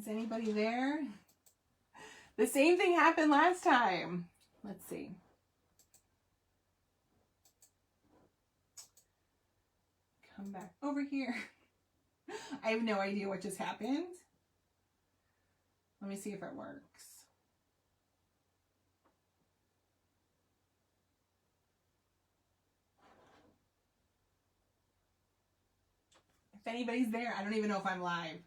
Is anybody there? The same thing happened last time. Let's see. Come back over here. I have no idea what just happened. Let me see if it works. If anybody's there, I don't even know if I'm live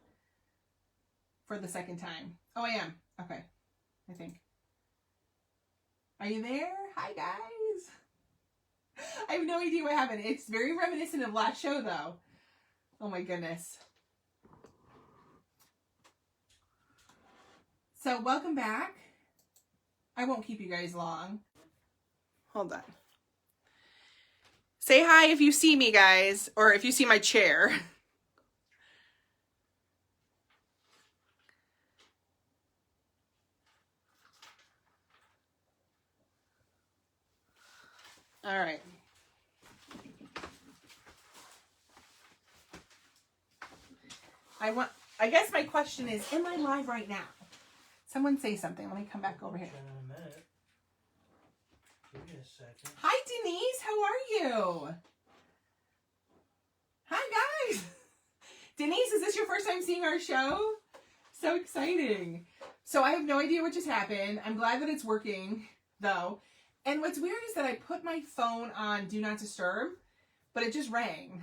for the second time. Oh, I am. Okay. I think. Are you there? Hi, guys. I have no idea what happened. It's very reminiscent of last show, though. Oh, my goodness. So, welcome back. I won't keep you guys long. Hold on. Say hi if you see me, guys, or if you see my chair. All right. I guess my question is, am I live right now? Someone say something. Let me come back over here. In a minute. Give me a second. Hi, Denise. How are you? Hi, guys. Denise, is this your first time seeing our show? So exciting. So I have no idea what just happened. I'm glad that it's working, though. And what's weird is that I put my phone on Do Not Disturb, but it just rang.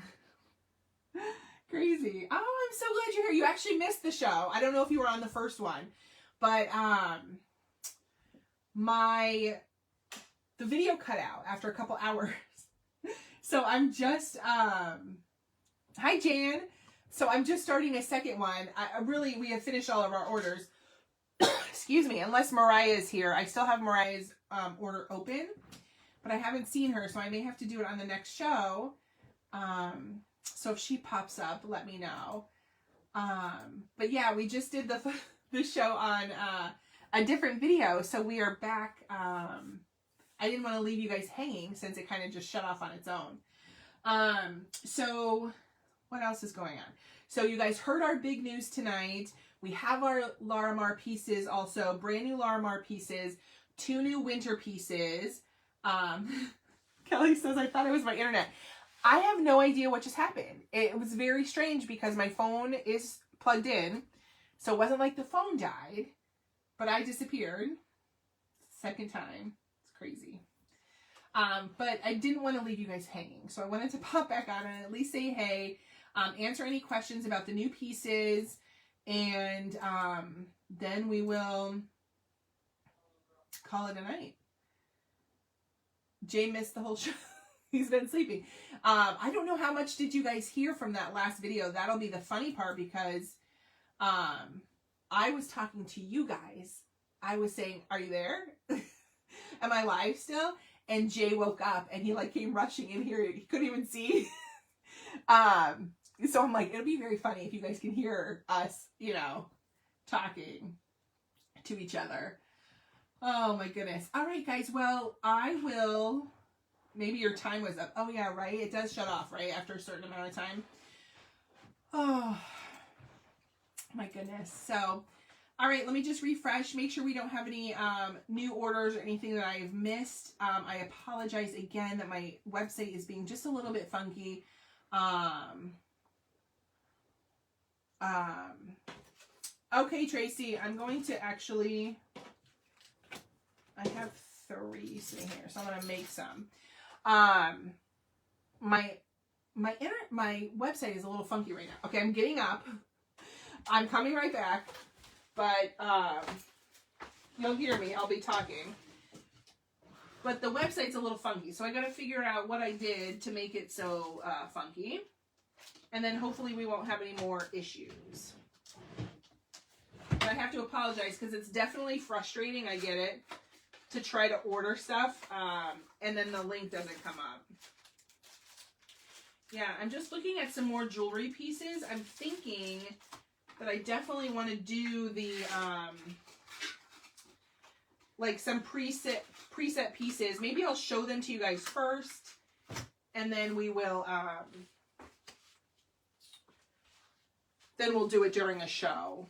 Crazy. Oh, I'm so glad you're here. You actually missed the show. I don't know if you were on the first one, but the video cut out after a couple hours. So I'm just hi Jan. So I'm just starting a second one. We have finished all of our orders. Excuse me, unless Mariah is here. I still have Mariah's order open, but I haven't seen her, so I may have to do it on the next show. So if she pops up, let me know. But yeah, we just did the show on a different video, so we are back. I didn't want to leave you guys hanging since it kind of just shut off on its own. So what else is going on? So you guys heard our big news tonight. We have our Larimar pieces also, brand new Larimar pieces, 2 new winter pieces. Kelly says, I thought it was my internet. I have no idea what just happened. It was very strange because my phone is plugged in. So it wasn't like the phone died, but I disappeared. Second time. It's crazy. But I didn't want to leave you guys hanging. So I wanted to pop back on and at least say hey, answer any questions about the new pieces, and then we will call it a night. Jay missed the whole show. He's been sleeping. I don't know how much did you guys hear from that last video. That'll be the funny part because I was talking to you guys. I was saying, are you there? Am I live still? And Jay woke up and he like came rushing in here. He couldn't even see. So I'm like, it'll be very funny if you guys can hear us, talking to each other. Oh my goodness. All right, guys. Well, I will... Maybe your time was up. Oh, yeah, right? It does shut off, right? After a certain amount of time. Oh, my goodness. So, all right, let me just refresh. Make sure we don't have any new orders or anything that I've missed. I apologize again that my website is being just a little bit funky. Okay, Tracy, I'm going to actually... I have 3 sitting here, so I'm going to make some. My website is a little funky right now. Okay, I'm getting up. I'm coming right back, but you'll hear me. I'll be talking. But the website's a little funky, so I got to figure out what I did to make it so funky, and then hopefully we won't have any more issues. But I have to apologize because it's definitely frustrating. I get it. To try to order stuff, and then the link doesn't come up. Yeah, I'm just looking at some more jewelry pieces. I'm thinking that I definitely want to do the, like some preset pieces. Maybe I'll show them to you guys first, and then we will, then we'll do it during a show.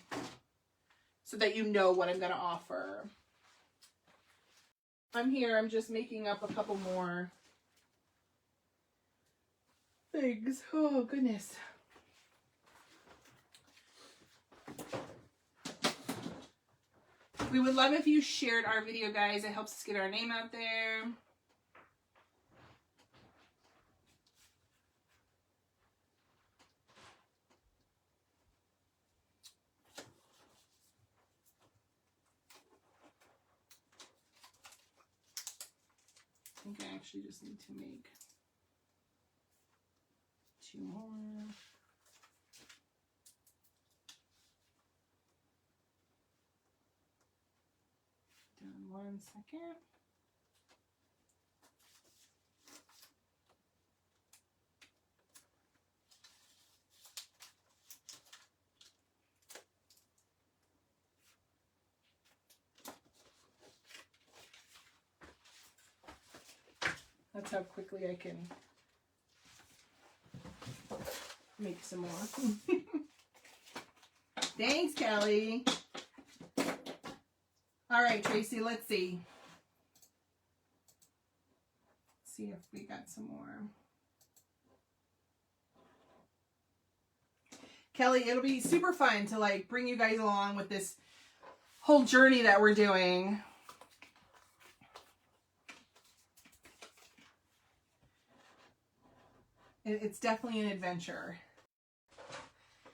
so that you know what I'm going to offer. I'm here. I'm just making up a couple more things. Oh, goodness. We would love if you shared our video, guys. It helps us get our name out there. I think I actually just need to make 2 more. Done. 1 second. That's how quickly I can make some more. Thanks, Kelly. All right, Tracy, let's see. Let's see if we got some more. Kelly, it'll be super fun to like bring you guys along with this whole journey that we're doing. It's definitely an adventure.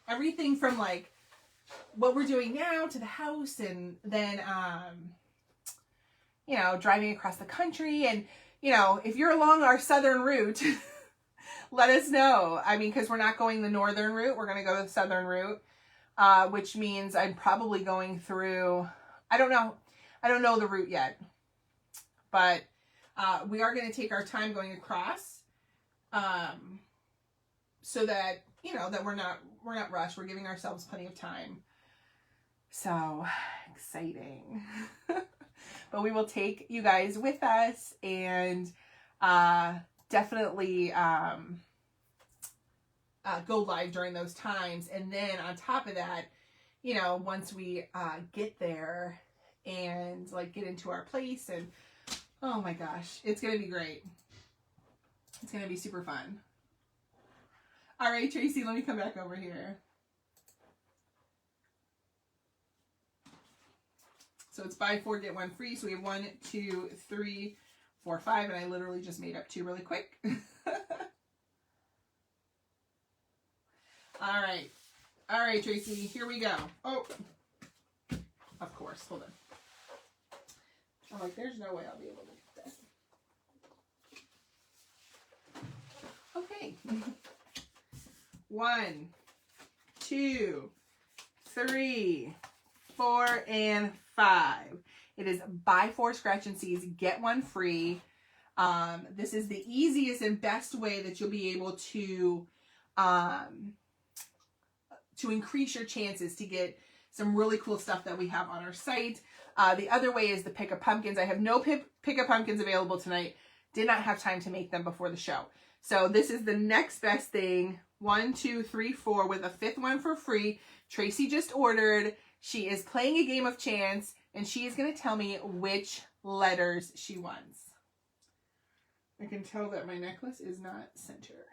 Everything from like what we're doing now to the house, and then you know, driving across the country. And you know, if you're along our southern route, let us know. I mean, because we're not going the northern route, we're going to go the southern route, which means I'm probably going through, I don't know the route yet, but we are going to take our time going across, so that, you know, that we're not rushed. We're giving ourselves plenty of time. So exciting. But we will take you guys with us, and definitely go live during those times. And then on top of that, you know, once we get there and like get into our place, and oh my gosh, it's gonna be great. It's gonna be super fun. All right, Tracy, let me come back over here. So it's buy 4, get 1 free. So we have 1, 2, 3, 4, 5, and I literally just made up 2 really quick. All right. All right, Tracy, here we go. Oh, of course. Hold on. I'm like, there's no way I'll be able to get this. Okay. 1, 2, 3, 4, and 5. It is buy 4 scratch and seeds, get 1 free. This is the easiest and best way that you'll be able to increase your chances to get some really cool stuff that we have on our site. The other way is the pick a pumpkins. I have no pick a pumpkins available tonight. Did not have time to make them before the show. So this is the next best thing. 1, 2, 3, 4 with a 5th one for free. Tracy just ordered. She is playing a game of chance, and she is going to tell me which letters she wants. I can tell that my necklace is not center.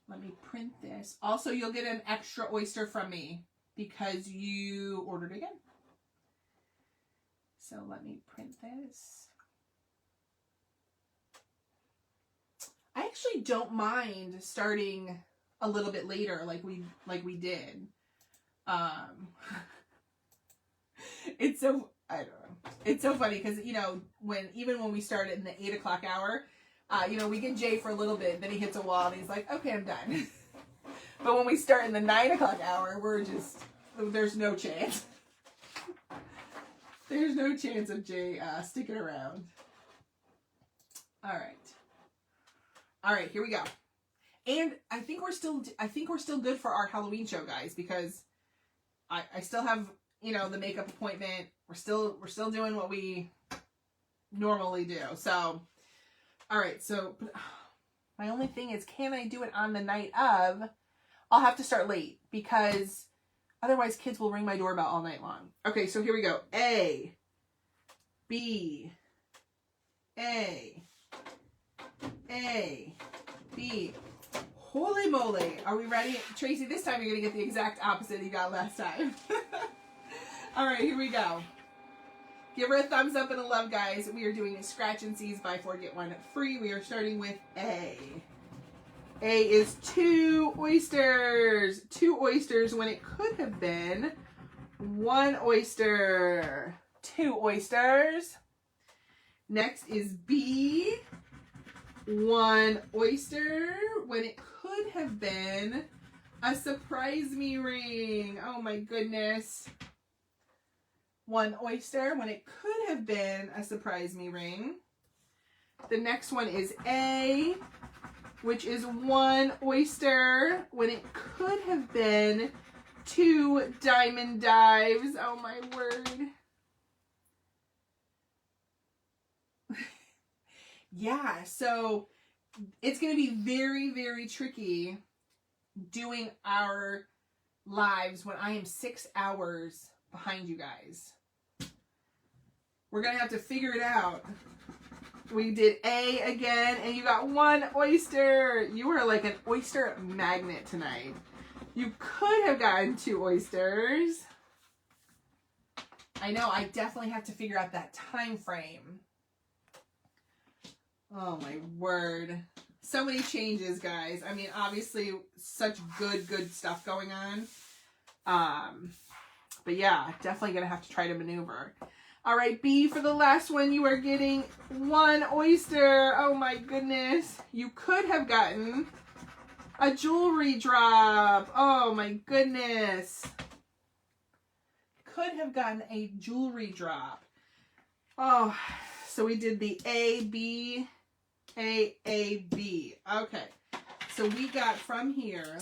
Let me print this. Also, you'll get an extra oyster from me because you ordered again. So let me print this. I actually don't mind starting a little bit later, like we did. It's so, I don't know. It's so funny because, you know, even when we started in the 8 o'clock hour, you know, we get Jay for a little bit, then he hits a wall and he's like, okay, I'm done. But when we start in the 9 o'clock hour, we're just, there's no chance. There's no chance of Jay sticking around. All right. All right, here we go. And I think we're still good for our Halloween show, guys, because I still have, you know, the makeup appointment. We're still doing what we normally do. So, all right. So, My only thing is, can I do it on the night of? I'll have to start late because otherwise kids will ring my doorbell all night long. Okay, so here we go. A, B, A, B. Holy moly. Are we ready? Tracy, this time you're going to get the exact opposite you got last time. All right, here we go. Give her a thumbs up and a love, guys. We are doing a scratch and seize, buy 4 get 1 free. We are starting with A. A is 2 oysters. 2 oysters when it could have been 1 oyster. 2 oysters. Next is B. 1 oyster when it could have been a surprise me ring. Oh my goodness. 1 oyster when it could have been a surprise me ring. The next one is A, which is 1 oyster when it could have been 2 diamond dives. Oh my word. Yeah, so it's going to be very, very tricky doing our lives when I am 6 hours behind you guys. We're going to have to figure it out. We did A again, and you got 1 oyster. You were like an oyster magnet tonight. You could have gotten 2 oysters. I know, I definitely have to figure out that time frame. Oh my word. So many changes, guys. I mean, obviously, such good stuff going on. But yeah, definitely going to have to try to maneuver. All right, B, for the last one, you are getting 1 oyster. Oh my goodness. You could have gotten a jewelry drop. Oh my goodness. Could have gotten a jewelry drop. Oh, so we did the A, B, A, B. Okay, so we got from here.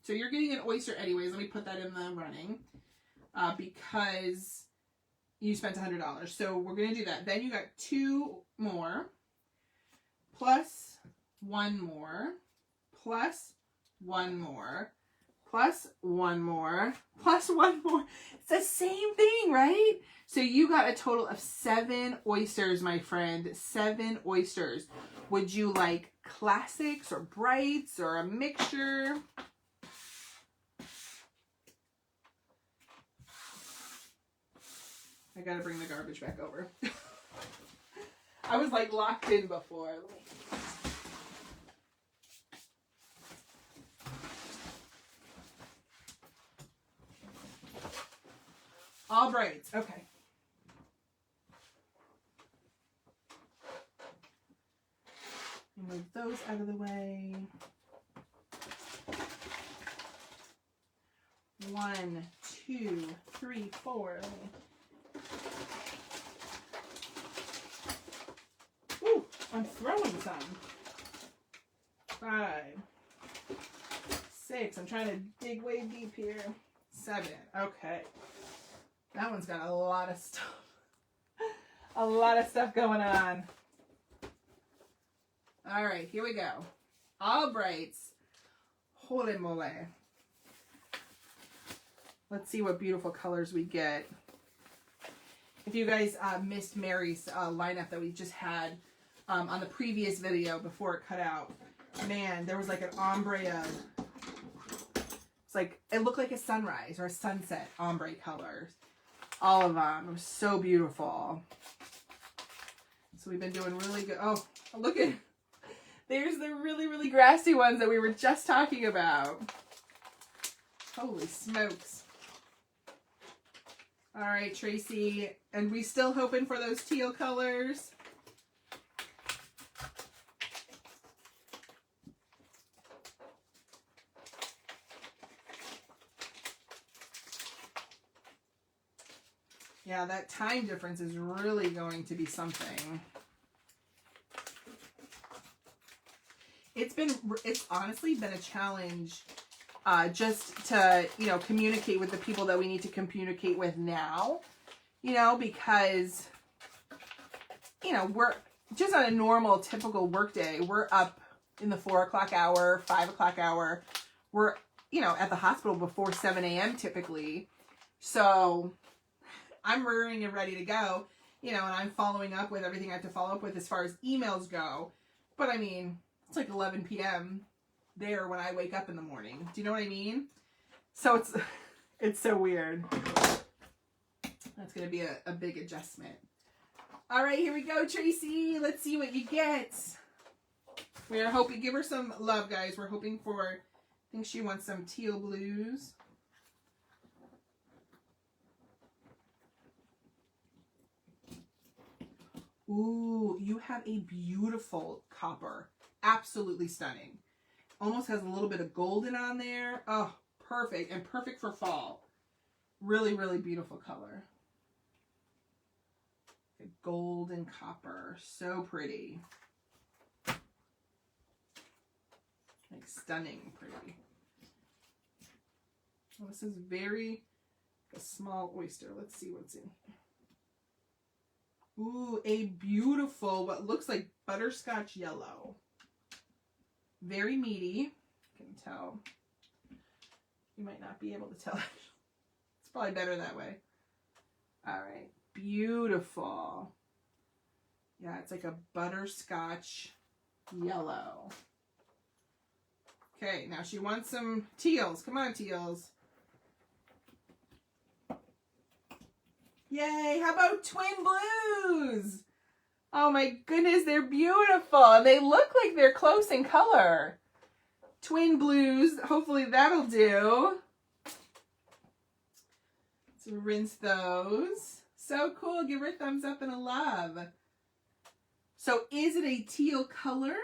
So you're getting an oyster anyways. Let me put that in the running because you spent $100. So we're going to do that. Then you got 2 more, plus 1 more, plus 1 more, plus 1 more, plus 1 more. It's the same thing, right? So you got a total of 7 oysters, my friend. 7 oysters. Would you like classics or brights or a mixture? I gotta bring the garbage back over. I was like locked in before. All brights. Okay. Move those out of the way. 1, 2, 3, 4. Ooh, I'm throwing some. 5, 6. I'm trying to dig way deep here. 7. Okay. That one's got a lot of stuff. A lot of stuff going on. All right, here we go. All brights. Holy moly. Let's see what beautiful colors we get. If you guys missed Mary's lineup that we just had on the previous video before it cut out, man, there was like an ombre of, it's like, it looked like a sunrise or a sunset ombre colors. All of them. It was so beautiful. So we've been doing really good. Oh, look at, there's the really grassy ones that we were just talking about. Holy smokes. All right, Tracy. And we still hoping for those teal colors. Yeah, that time difference is really going to be something. It's honestly been a challenge just to, communicate with the people that we need to communicate with now, because, we're just on a normal, typical work day. We're up in the 4 o'clock hour, 5 o'clock hour. We're, you know, at the hospital before 7 a.m. typically. So I'm rearing and ready to go, you know, and I'm following up with everything I have to follow up with as far as emails go. But I mean, it's like 11 p.m. there when I wake up in the morning. Do you know what I mean? So it's so weird. That's going to be a big adjustment. All right, here we go, Tracy. Let's see what you get. We are hoping, give her some love, guys. We're hoping for, I think she wants some teal blues. Ooh, you have a beautiful copper. Absolutely stunning. Almost has a little bit of golden on there. Oh, perfect. And perfect for fall. Really, really beautiful color. Gold and copper. So pretty. Like stunning pretty. Oh, this is very a small oyster. Let's see what's in here. Ooh, a beautiful, what looks like butterscotch yellow. Very meaty. You can tell. You might not be able to tell. It's probably better that way. All right. Beautiful. Yeah, it's like a butterscotch yellow. Okay, now she wants some teals. Come on, teals. Yay, how about twin blues? Oh my goodness, they're beautiful. And they look like they're close in color. Twin blues, hopefully that'll do. So rinse those. So cool, give her a thumbs up and a love. So is it a teal color?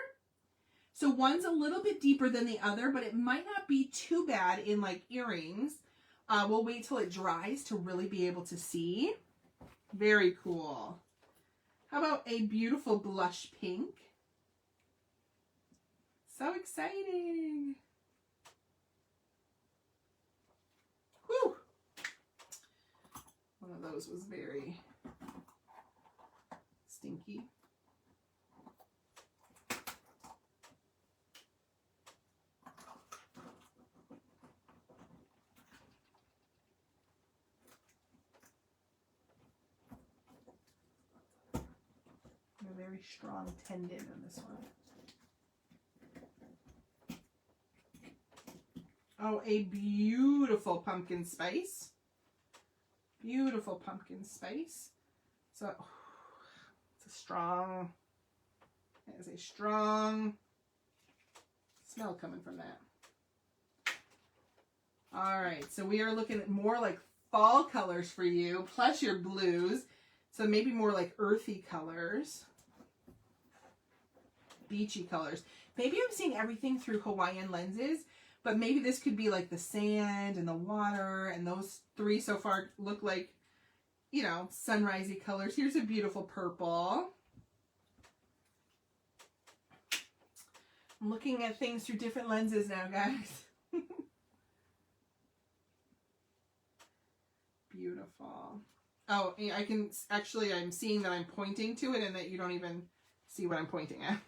So one's a little bit deeper than the other, but it might not be too bad in like earrings. We'll wait till it dries to really be able to see. Very cool. How about a beautiful blush pink? So exciting. Whew. One of those was very stinky. A very strong tendon in this one. Oh, a beautiful pumpkin spice. Beautiful pumpkin spice. So it's a strong, there's a strong smell coming from that. All right, so we are looking at more like fall colors for you, plus your blues. So maybe more like earthy colors. Beachy colors. Maybe I'm seeing everything through Hawaiian lenses, but maybe this could be like the sand and the water, and those three so far look like, you know, sunrisey colors. Here's a beautiful purple. I'm looking at things through different lenses now, guys. Beautiful. Oh, I can actually, I'm seeing that I'm pointing to it and that you don't even see what I'm pointing at.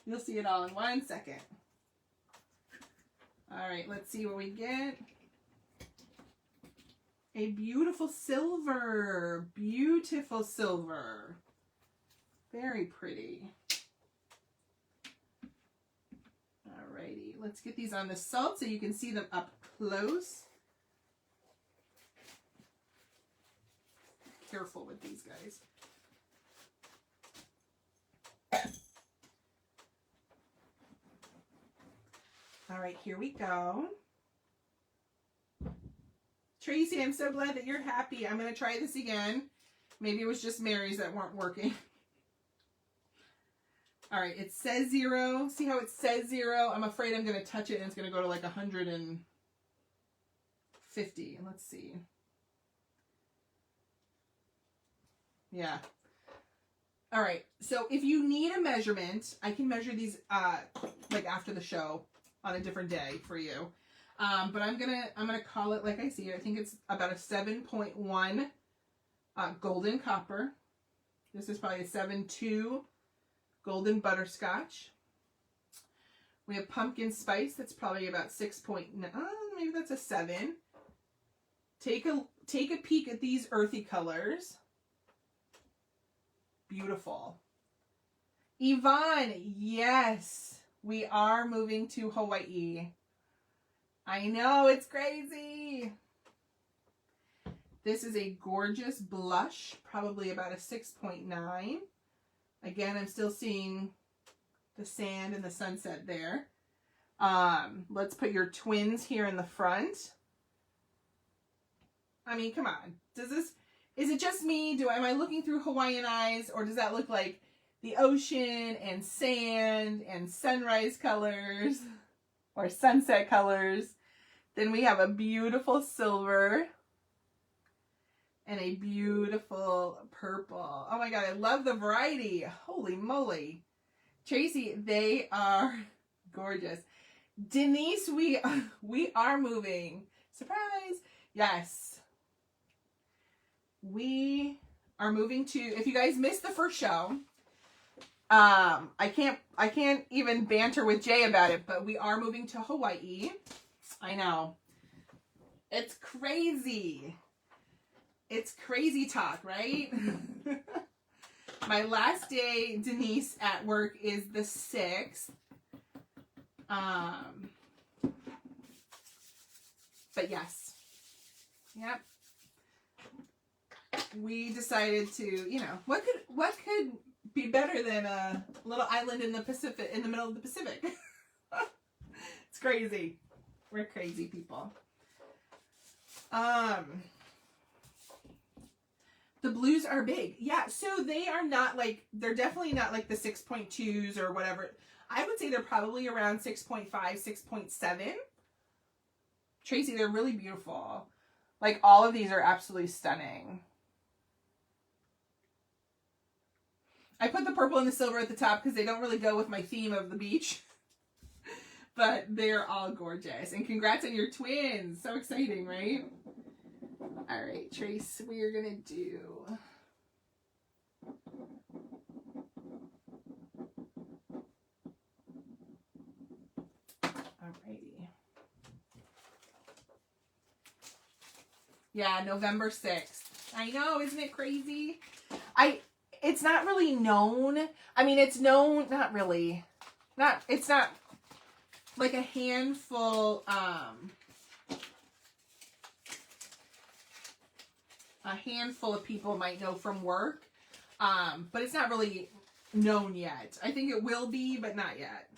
You'll see it all in 1 second. All right, let's see what we get. A beautiful silver. Beautiful silver. Very pretty. Alrighty, let's get these on the salt so you can see them up close. Careful with these guys. All right, here we go. Tracy, I'm so glad that you're happy. I'm going to try this again. Maybe it was just Mary's that weren't working. All right, it says 0. See how it says 0? I'm afraid I'm going to touch it and it's going to go to like 150. And let's see. Yeah. All right, so if you need a measurement, I can measure these like after the show on a different day for you. But I'm gonna call it like I see it. I think it's about a 7.1 golden copper. This is probably a 7.2 golden butterscotch. We have pumpkin spice. That's probably about 6.9. Maybe that's a 7. Take a peek at these earthy colors. Beautiful. Yvonne, yes, we are moving to Hawaii. I know, it's crazy. This is a gorgeous blush, probably about a 6.9. Again, I'm still seeing the sand and the sunset there. Let's put your twins here in the front. I mean, come on. Is it just me? Am I looking through Hawaiian eyes, or does that look like the ocean and sand and sunrise colors or sunset colors? Then we have a beautiful silver and a beautiful purple. Oh my God, I love the variety. Holy moly. Tracy, they are gorgeous. Denise, we are moving. Surprise. Yes. We are moving to, if you guys missed the first show, I can't even banter with Jay about it, but we are moving to Hawaii. I know. It's crazy. It's crazy talk, right? My last day, Denise, at work is the 6th. But yes. Yep. We decided to, you know, what could be better than a little island in the Pacific, in the middle of the Pacific? It's crazy. We're crazy people. The blues are big. Yeah, so they are not like, they're definitely not like the 6.2s or whatever. I would say they're probably around 6.5, 6.7. Tracy, they're really beautiful. Like, all of these are absolutely stunning. I put the purple and the silver at the top because they don't really go with my theme of the beach. But they're all gorgeous. And congrats on your twins. So exciting, right? All right, Trace, we are going to do... Alrighty. Yeah, November 6th. I know, isn't it crazy? It's not really known. I mean, it's known, not really. It's not like a handful, of people might know from work. But it's not really known yet. I think it will be, but not yet.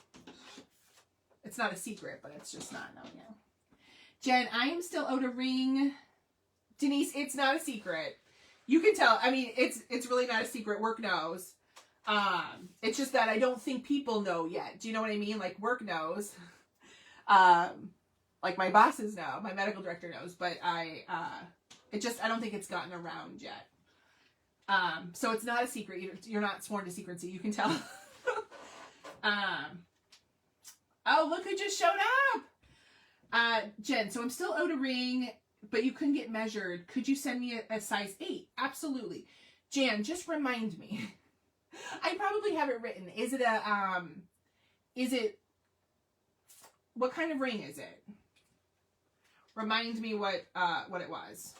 It's not a secret, but it's just not known yet. Jen, I am still owed a ring. Denise, it's not a secret. You can tell. I mean, it's really not a secret. Work knows. It's just that I don't think people know yet. Do you know what I mean? Like, work knows. Like my bosses know. My medical director knows. But I don't think it's gotten around yet. So it's not a secret. You're not sworn to secrecy. You can tell. Oh, look who just showed up. Jen, so I'm still owed a ring, but you couldn't get measured. Could you send me a size 8? Absolutely. Jan, just remind me. I probably have it written. Is it, what kind of ring is it? Remind me what it was.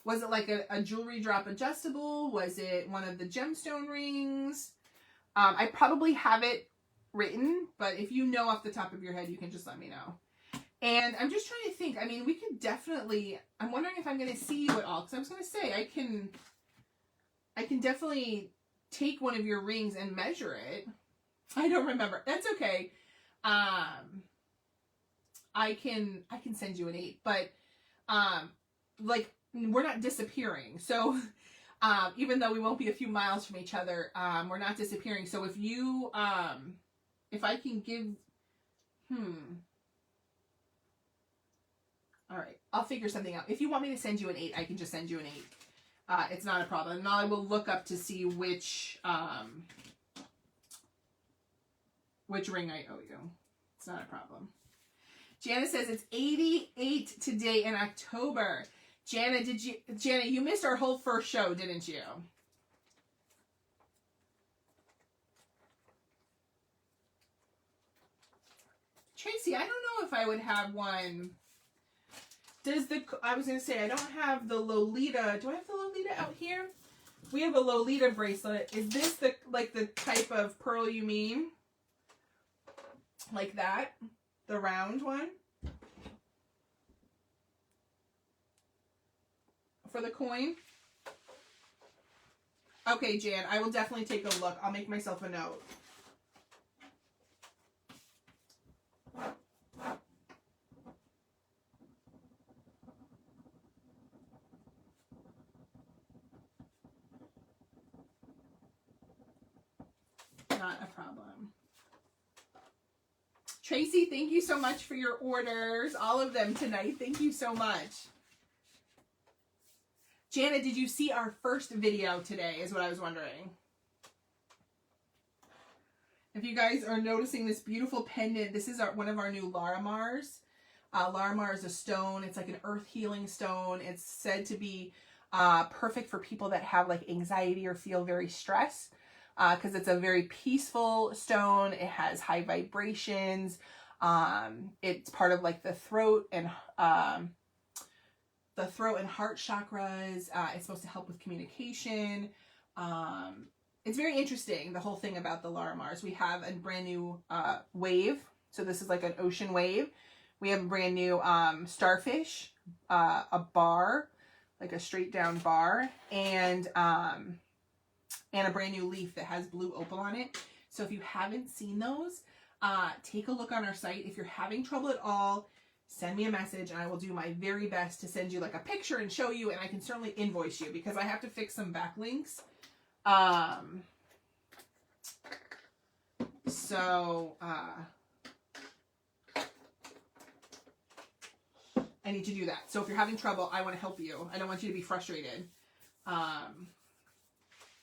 Was it like a jewelry drop adjustable? Was it one of the gemstone rings? I probably have it written, but if you know off the top of your head, you can just let me know. And I'm just trying to think. I mean, we could definitely, I'm wondering if I'm going to see you at all, because I was going to say, I can definitely take one of your rings and measure it. I don't remember. That's okay. I can send you an 8, but, like, we're not disappearing. So, even though we won't be a few miles from each other, we're not disappearing. So if you, if I can give, all right, I'll figure something out. If you want me to send you an 8, I can just send you an 8. It's not a problem. Now I will look up to see which ring I owe you. It's not a problem. Jana says it's 88 today in October. Jana, you missed our whole first show, didn't you? see. I don't know if I would have one. I was going to say, I don't have the Lolita. Do I have the Lolita out here? We have a Lolita bracelet. Is this the type of pearl you mean? Like that? The round one? For the coin? Okay, Jan, I will definitely take a look. I'll make myself a note. Not a problem. Tracy, thank you so much for your orders. All of them tonight. Thank you so much. Jana, did you see our first video today is what I was wondering. If you guys are noticing this beautiful pendant, this is one of our new Larimars. Larimar is a stone. It's like an earth healing stone. It's said to be perfect for people that have like anxiety or feel very stressed. Because it's a very peaceful stone. It has high vibrations. It's part of like the throat and heart chakras. It's supposed to help with communication. It's very interesting, the whole thing about the Larimars. We have a brand new wave. So this is like an ocean wave. We have a brand new starfish, a bar, like a straight down bar, and a brand new leaf that has blue opal on it. So if you haven't seen those, take a look on our site. If you're having trouble at all, send me a message and I will do my very best to send you like a picture and show you, and I can certainly invoice you because I have to fix some backlinks. I need to do that. So if you're having trouble, I want to help you. I don't want you to be frustrated.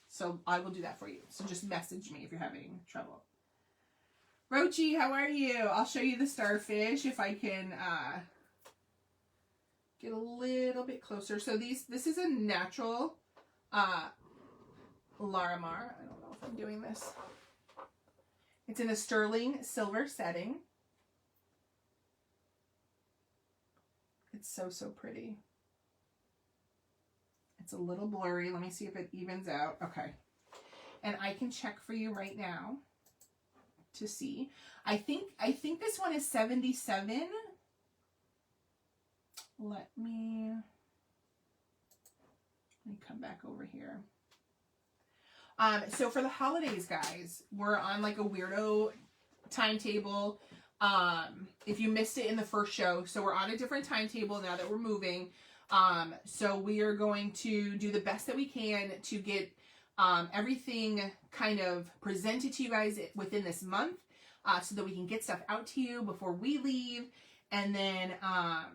So I will do that for you. So just message me if you're having trouble. Rochi, how are you? I'll show you the starfish if I can get a little bit closer. So this is a natural Larimar. I don't know if I'm doing this. It's in a sterling silver setting. It's so, so pretty. It's a little blurry. Let me see if it evens out. Okay. And I can check for you right now to see. I think this one is 77. Let me come back over here. So for the holidays, guys, we're on like a weirdo timetable. If you missed it in the first show, so we're on a different timetable now that we're moving. So we are going to do the best that we can to get everything kind of presented to you guys within this month, so that we can get stuff out to you before we leave. And then I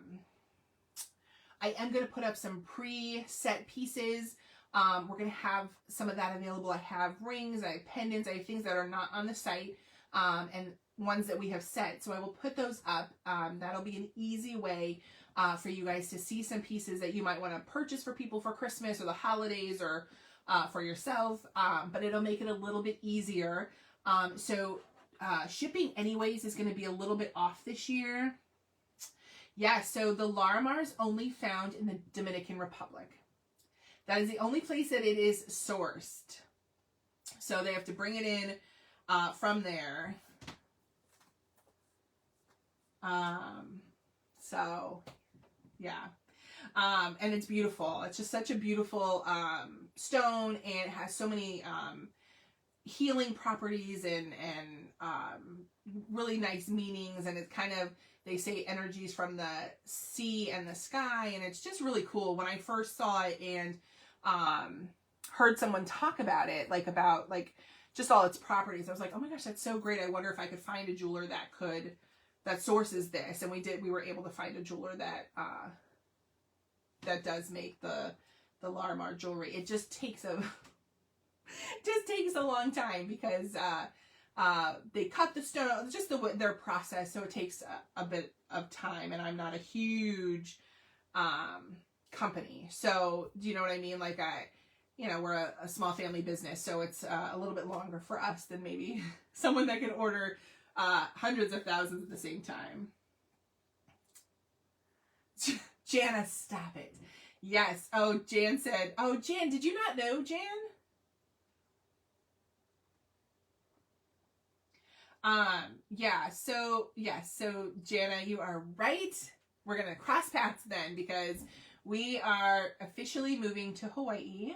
am going to put up some pre-set pieces. We're going to have some of that available. I have rings, I have pendants, I have things that are not on the site, and ones that we have set. So I will put those up. That'll be an easy way for you guys to see some pieces that you might want to purchase for people for Christmas or the holidays, or for yourself. But it'll make it a little bit easier. Shipping anyways is going to be a little bit off this year. Yeah, so the Larimar is only found in the Dominican Republic. That is the only place that it is sourced. So they have to bring it in from there. So yeah. And it's beautiful. It's just such a beautiful stone, and it has so many healing properties and really nice meanings. And it's kind of, they say, energies from the sea and the sky, and it's just really cool. When I first saw it and heard someone talk about it, about just all its properties, I was like, oh my gosh, that's so great. I wonder if I could find a jeweler that sources this. And we were able to find a jeweler that does make the Larimar jewelry. It just takes a long time because they cut the stone, just their process, so it takes a bit of time. And I'm not a huge company, so do you know what I mean? We're a small family business, so it's a little bit longer for us than maybe someone that can order hundreds of thousands at the same time. Jana, stop it. Yes. Oh, Jan said, oh, Jan, did you not know, Jan? Yeah, so, yes, so Jana, you are right. We're going to cross paths then because we are officially moving to Hawaii.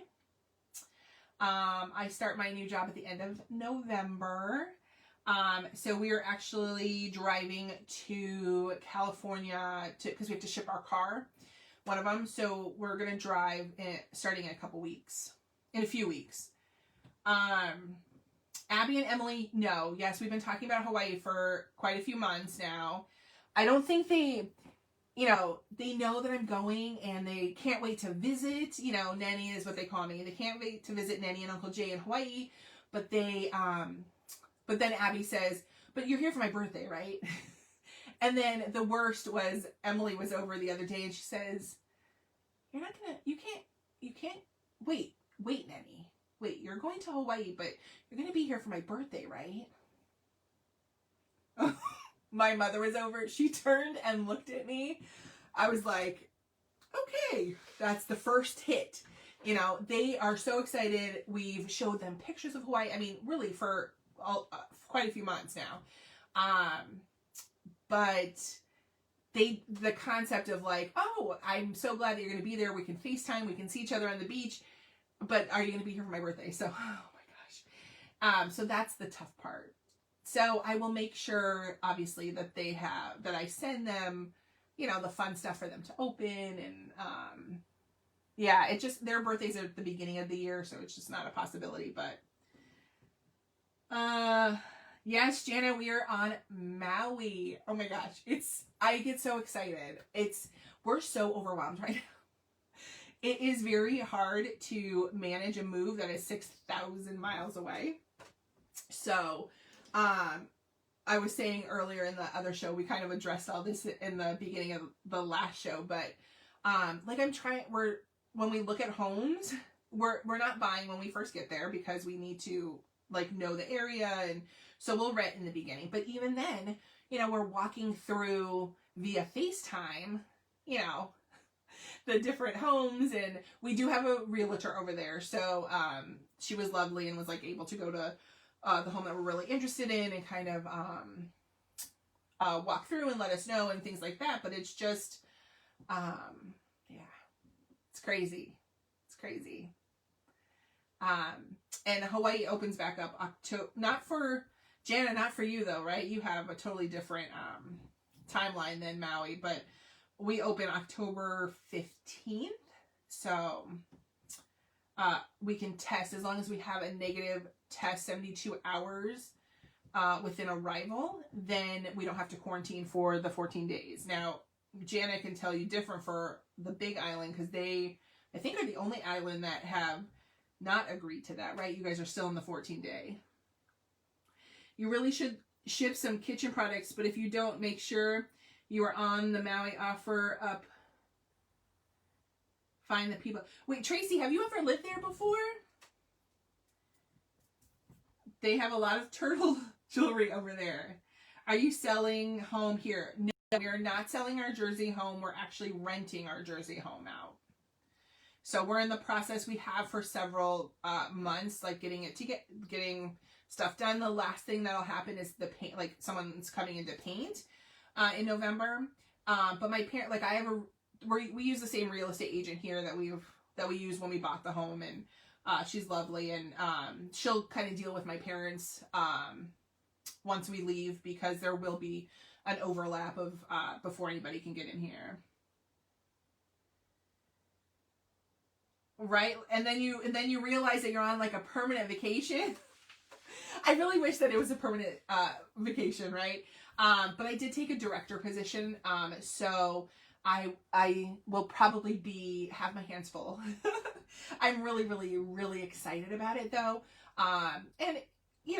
I start my new job at the end of November. So we are actually driving to California because we have to ship our car, one of them. So we're going to drive starting in a few weeks. Abby and Emily know. Yes, we've been talking about Hawaii for quite a few months now. I don't think they know that I'm going and they can't wait to visit. Nanny is what they call me. They can't wait to visit Nanny and Uncle Jay in Hawaii. But but then Abby says, but you're here for my birthday, right? And then the worst was Emily was over the other day and she says, you can't, wait, Nanny. Wait, you're going to Hawaii, but you're going to be here for my birthday, right? My mother was over. She turned and looked at me. I was like, okay, that's the first hit. They are so excited. We've showed them pictures of Hawaii. I mean, really for quite a few months now. But the concept of like, oh, I'm so glad that you're going to be there. We can FaceTime. We can see each other on the beach. But are you going to be here for my birthday? So, oh my gosh. So that's the tough part. So I will make sure, obviously, that I send them, the fun stuff for them to open. And, yeah, their birthdays are at the beginning of the year, so it's just not a possibility. But, yes, Jana, we are on Maui. Oh my gosh. I get so excited. We're so overwhelmed right now. It is very hard to manage a move that is 6,000 miles away. So, I was saying earlier in the other show, we kind of addressed all this in the beginning of the last show, but, when we look at homes, we're not buying when we first get there because we need to know the area. And so we'll rent in the beginning. But even then, we're walking through via FaceTime, the different homes, and we do have a realtor over there. So, she was lovely and was able to go to, the home that we're really interested in and kind of, walk through and let us know and things like that. But it's just, yeah, it's crazy. It's crazy. And Hawaii opens back up October, not for Jana, not for you though, right? You have a totally different, timeline than Maui, but we open October 15th. So, we can test as long as we have a negative test 72 hours, within arrival, then we don't have to quarantine for the 14 days. Now, Jana can tell you different for the Big Island because I think, are the only island that have not agreed to that, right? You guys are still in the 14-day. You really should ship some kitchen products, but if you don't, make sure you are on the Maui offer up. Find the people. Wait, Tracy, have you ever lived there before? They have a lot of turtle jewelry over there. Are you selling home here? No, we are not selling our Jersey home. We're actually renting our Jersey home out. So we're in the process. We have for several months, getting stuff done. The last thing that'll happen is the paint, someone's coming in to paint in November. But my parent, we use the same real estate agent here that we used when we bought the home, and she's lovely, and she'll kind of deal with my parents once we leave because there will be an overlap of before anybody can get in here. Right? And then you realize that you're on a permanent vacation. I really wish that it was a permanent vacation, right? But I did take a director position, so I will probably have my hands full. I'm really, really, really excited about it though. And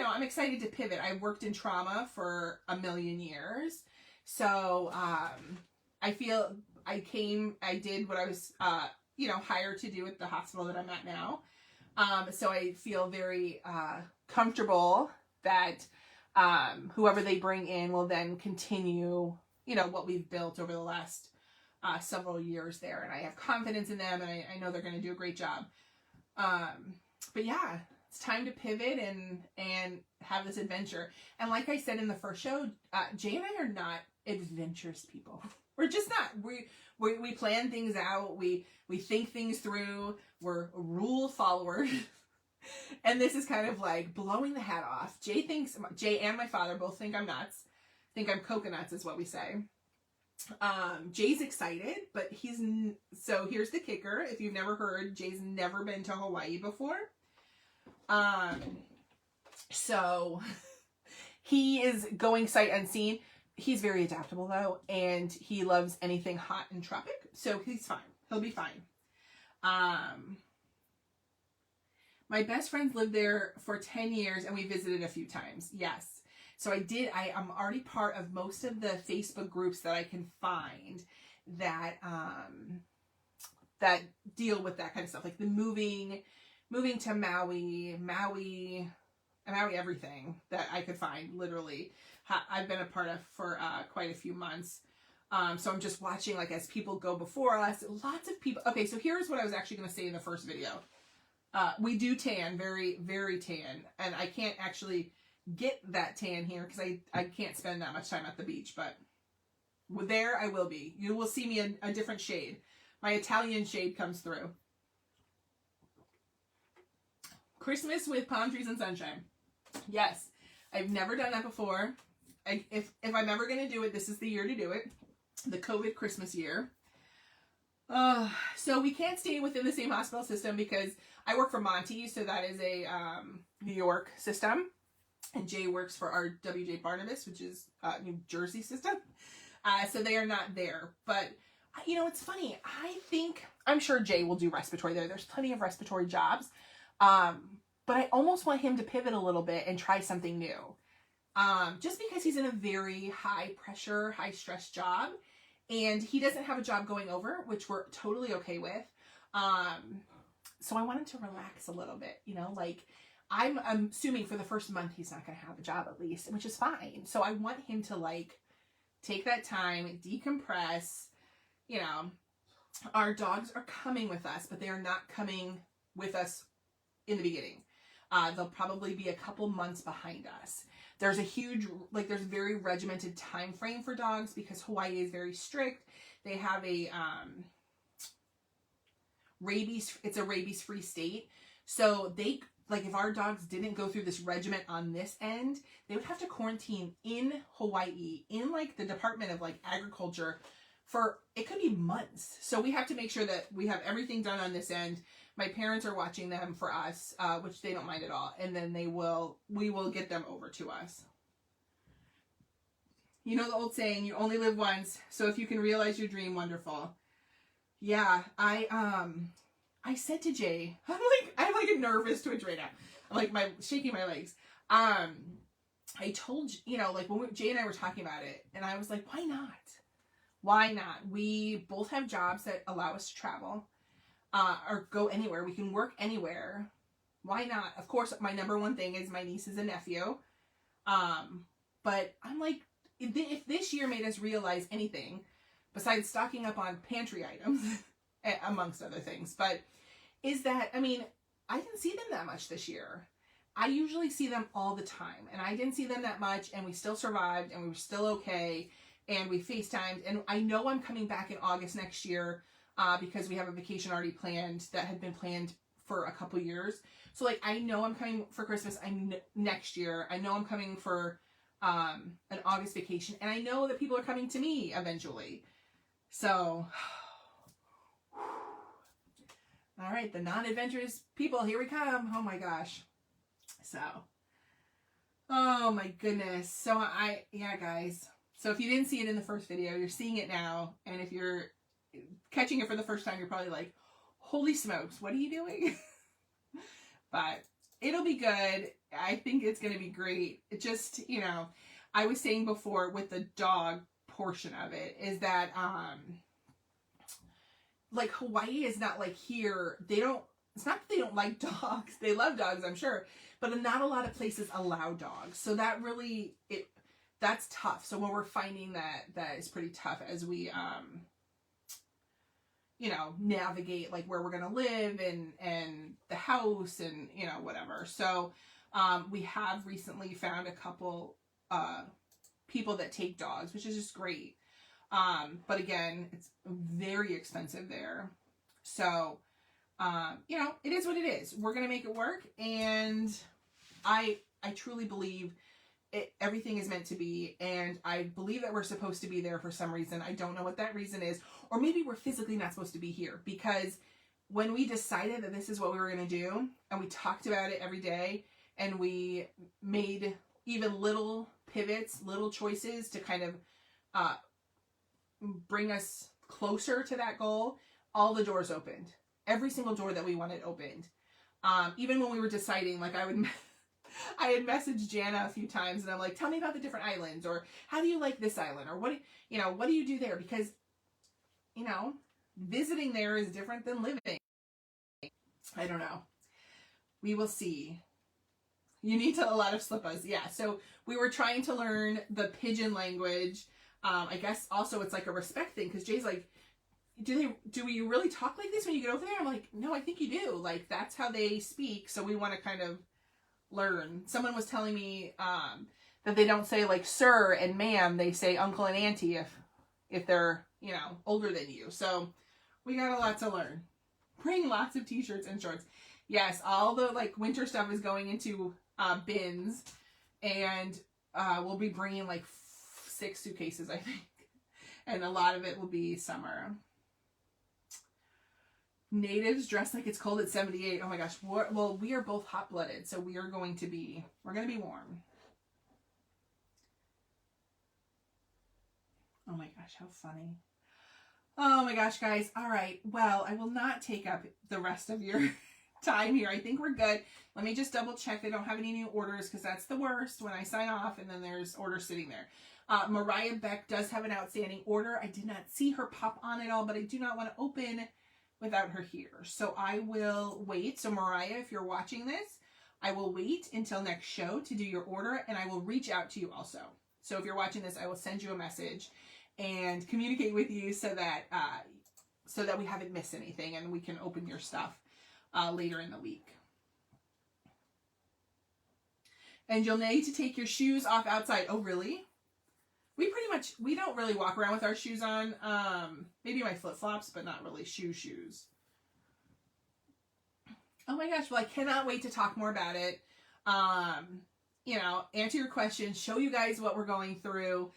I'm excited to pivot. I worked in trauma for a million years. So, I feel I did what I was, hired to do at the hospital that I'm at now. So I feel very, comfortable that, Whoever they bring in will then continue, you know, what we've built over the last several years there. And I have confidence in them, and I know they're going to do a great job. But yeah, it's time to pivot and have this adventure. And like I said in the first show, Jay and I are not adventurous people. We're just not. We plan things out. We think things through. We're rule followers. And this is kind of like blowing the hat off. Jay and my father both think I'm nuts. Think I'm coconuts is what we say. Jay's excited, but so here's the kicker. If you've never heard, Jay's never been to Hawaii before. So he is going sight unseen. He's very adaptable though, and he loves anything hot and tropic, so he's fine. He'll be fine. My best friends lived there for 10 years and we visited a few times. Yes. So I'm already part of most of the Facebook groups that I can find that that deal with that kind of stuff, like the moving to Maui everything that I could find, literally. I've been a part of for quite a few months. So I'm just watching, like, as people go before us, lots of people. Okay, so here's what I was actually going to say in the first video. We do tan, very, very tan. And I can't actually get that tan here because I can't spend that much time at the beach. But there I will be. You will see me a different shade. My Italian shade comes through. Christmas with palm trees and sunshine. Yes, I've never done that before. If I'm ever going to do it, this is the year to do it. The COVID Christmas year. So we can't stay within the same hospital system because I work for Monty, so that is a New York system. And Jay works for our WJ Barnabas, which is New Jersey system. So they are not there. But, you know, it's funny. I'm sure Jay will do respiratory there. There's plenty of respiratory jobs. But I almost want him to pivot a little bit and try something new. Just because he's in a very high pressure, high stress job. And he doesn't have a job going over, which we're totally okay with. So I want him to relax a little bit, you know, like I'm assuming for the first month he's not going to have a job at least, which is fine. So I want him to like take that time, decompress. You know, our dogs are coming with us, but they are not coming with us in the beginning. They'll probably be a couple months behind us. There's there's a very regimented time frame for dogs because Hawaii is very strict. They have a it's a rabies-free state. So if our dogs didn't go through this regiment on this end, they would have to quarantine in Hawaii, in like the Department of like Agriculture for, it could be months. So we have to make sure that we have everything done on this end. My parents are watching them for us, which they don't mind at all. And then we will get them over to us. You know the old saying, you only live once. So if you can realize your dream, wonderful. Yeah, I said to Jay, I have like a nervous twitch right now. I'm like shaking my legs. I told, you know, like when Jay and I were talking about it, and I was like, why not? Why not? We both have jobs that allow us to travel. Or go anywhere. We can work anywhere. Why not? Of course, my number one thing is my nieces and nephew. But I'm like, if this year made us realize anything, besides stocking up on pantry items, amongst other things, but is that, I mean, I didn't see them that much this year. I usually see them all the time, and I didn't see them that much, and we still survived, and we were still okay, and we FaceTimed, and I know I'm coming back in August next year, because we have a vacation already planned that had been planned for a couple years. So like, I know I'm coming for Christmas next year. I know I'm coming for an August vacation, and I know that people are coming to me eventually. So, all right, the non-adventurous people, here we come. Oh my gosh. So, oh my goodness. So yeah, guys. So if you didn't see it in the first video, you're seeing it now. And if you're catching it for the first time, you're probably like, holy smokes, what are you doing? But it'll be good. I think it's going to be great. It just, you know, I was saying before with the dog portion of it is that, like Hawaii is not like here. They don't, it's not that they don't like dogs. They love dogs, I'm sure, but not a lot of places allow dogs. So that really, that's tough. So when we're finding that is pretty tough as we, you know, navigate like where we're going to live and the house and, you know, whatever. So, we have recently found a couple, people that take dogs, which is just great. But again, it's very expensive there. So, you know, it is what it is. We're going to make it work. And I truly believe everything is meant to be. And I believe that we're supposed to be there for some reason. I don't know what that reason is. Or maybe we're physically not supposed to be here, because when we decided that this is what we were going to do and we talked about it every day and we made even little pivots, little choices to kind of, bring us closer to that goal, all the doors opened. Every single door that we wanted opened. Even when we were deciding, like I had messaged Jana a few times and I'm like, tell me about the different islands, or how do you like this island, or what do you do there? Because, you know, visiting there is different than living. I don't know. We will see. You need a lot of slippas. Yeah. So we were trying to learn the Pidgin language. I guess also it's like a respect thing, because Jay's like, do you really talk like this when you get over there? I'm like, no, I think you do. Like, that's how they speak. So we want to kind of learn. Someone was telling me that they don't say like sir and ma'am. They say uncle and auntie if they're, you know, older than you. So we got a lot to learn. Bring lots of t-shirts and shorts. Yes, all the like winter stuff is going into bins, and we'll be bringing like 6 suitcases, I think. And a lot of it will be summer. Natives dress like it's cold at 78. Oh my gosh. Well, we are both hot-blooded, so we're going to be warm. Oh my gosh, how funny. Oh my gosh, guys. All right. Well, I will not take up the rest of your time here. I think we're good. Let me just double check they don't have any new orders, because that's the worst when I sign off and then there's orders sitting there. Mariah Beck does have an outstanding order. I did not see her pop on at all, but I do not want to open without her here. So I will wait. So Mariah, if you're watching this, I will wait until next show to do your order, and I will reach out to you also. So if you're watching this, I will send you a message and communicate with you so that we haven't missed anything and we can open your stuff later in the week. And you'll need to take your shoes off outside. Oh, really? We don't really walk around with our shoes on. Maybe my flip-flops, but not really shoes. Oh my gosh. Well, I cannot wait to talk more about it. You know, answer your questions, show you guys what we're going through.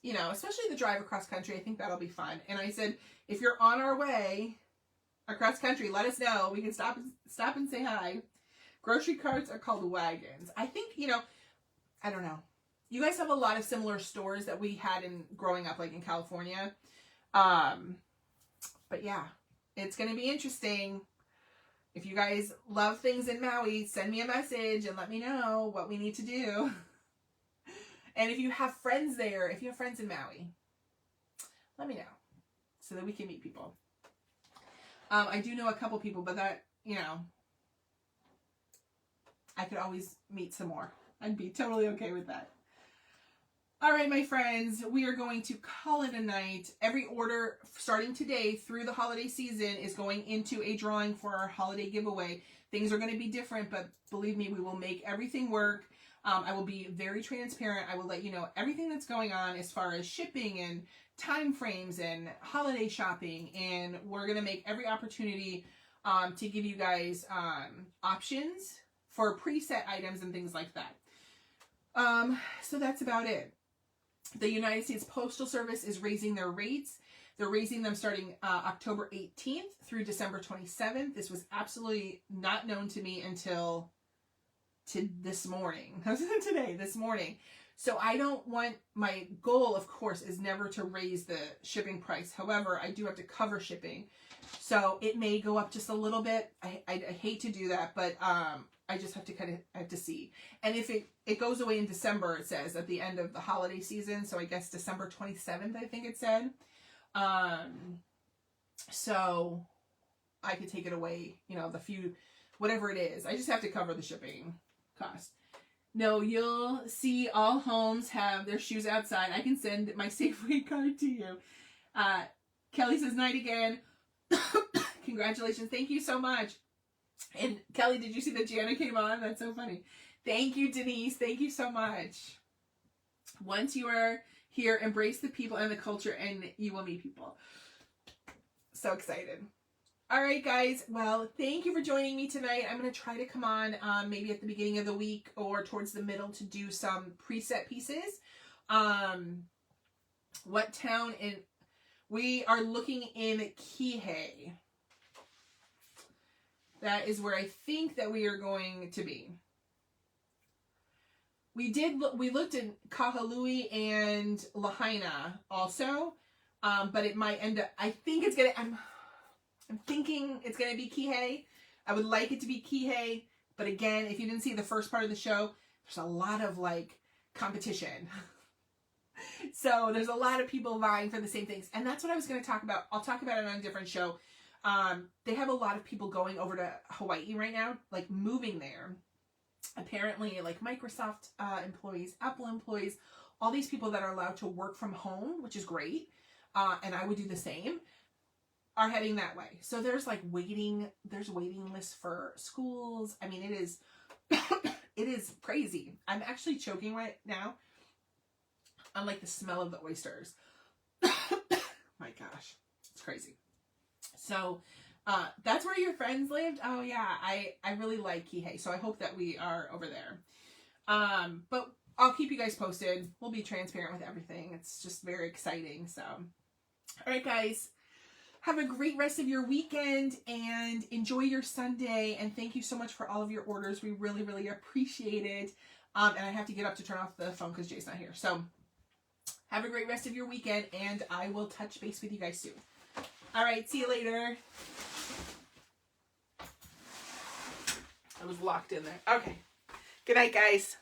You know, especially the drive across country. I think that'll be fun. And I said, if you're on our way across country, let us know. We can stop and say hi. Grocery carts are called wagons. I think, you know, I don't know. You guys have a lot of similar stores that we had in growing up, like in California. But yeah, it's going to be interesting. If you guys love things in Maui, send me a message and let me know what we need to do. And if you have friends there, if you have friends in Maui, let me know so that we can meet people. I do know a couple people, but that, you know, I could always meet some more. I'd be totally okay with that. All right, my friends, we are going to call it a night. Every order starting today through the holiday season is going into a drawing for our holiday giveaway. Things are going to be different, but believe me, we will make everything work. I will be very transparent. I will let you know everything that's going on as far as shipping and time frames and holiday shopping. And we're going to make every opportunity to give you guys options for preset items and things like that. So that's about it. The United States Postal Service is raising their rates. They're raising them starting October 18th through December 27th. This was absolutely not known to me until this morning. This morning. So I don't want, my goal, of course, is never to raise the shipping price. However, I do have to cover shipping. So it may go up just a little bit. I hate to do that, but I just have to see. And if it goes away in December, it says, at the end of the holiday season. So I guess December 27th, I think it said. I could take it away, you know, the few, whatever it is. I just have to cover the shipping cost. No, you'll see all homes have their shoes outside. I can send my Safeway card to you. Kelly says night again. Congratulations. Thank you so much. And Kelly, did you see that Jana came on? That's so funny. Thank you, Denise. Thank you so much. Once you are here, embrace the people and the culture, and you will meet people. So excited. All right, guys. Well, thank you for joining me tonight. I'm going to try to come on maybe at the beginning of the week or towards the middle to do some preset pieces. What town in... We are looking in Kihei. That is where I think that we are going to be. We looked in Kahului and Lahaina also, but it might end up, I think it's gonna, I'm thinking it's gonna be Kihei. I would like it to be Kihei, but again, if you didn't see the first part of the show, there's a lot of like competition. So there's a lot of people vying for the same things. And that's what I was going to talk about. I'll talk about it on a different show. They have a lot of people going over to Hawaii right now, like moving there. Apparently, like Microsoft employees, Apple employees, all these people that are allowed to work from home, which is great, and I would do the same, are heading that way. So there's like waiting lists for schools. I mean, it is, it is crazy. I'm actually choking right now on like the smell of the oysters. My gosh, it's crazy. So that's where your friends lived. Oh yeah, I really like Kihei, so I hope that we are over there. But I'll keep you guys posted. We'll be transparent with everything. It's just very exciting. So, all right, guys, have a great rest of your weekend and enjoy your Sunday. And thank you so much for all of your orders. We really, really appreciate it. And I have to get up to turn off the phone because Jay's not here. So have a great rest of your weekend, and I will touch base with you guys soon. All right, see you later. I was locked in there. Okay. Good night, guys.